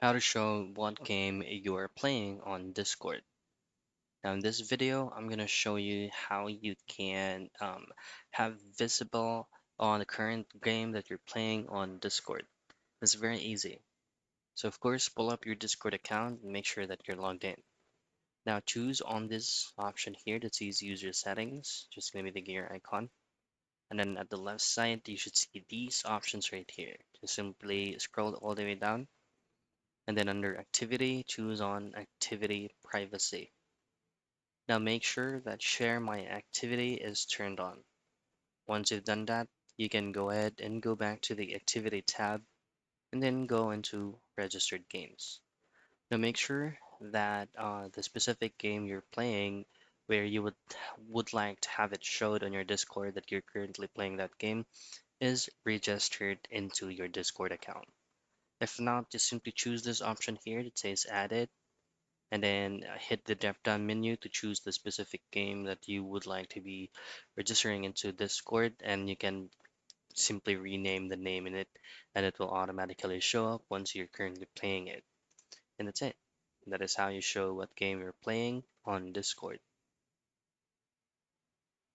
How to show what game you're playing on Discord. Now in this video, I'm gonna show you how you can have visible on the current game that you're playing on Discord. It's very easy. So of course, pull up your Discord account and make sure that you're logged in. Now choose on this option here that says user settings, just gonna be the gear icon. And then at the left side, you should see these options right here. Just simply scroll all the way down. And then under activity, choose on activity privacy. Now make sure that share my activity is turned on. Once you've done that, you can go ahead and go back to the activity tab and then go into registered games. Now make sure that the specific game you're playing where you would like to have it showed on your Discord that you're currently playing that game is registered into your Discord account. If not, just simply choose this option here that says added and then hit the drop down menu to choose the specific game that you would like to be registering into Discord, and you can simply rename the name in it and it will automatically show up once you're currently playing it. And that's it. That is how you show what game you're playing on Discord.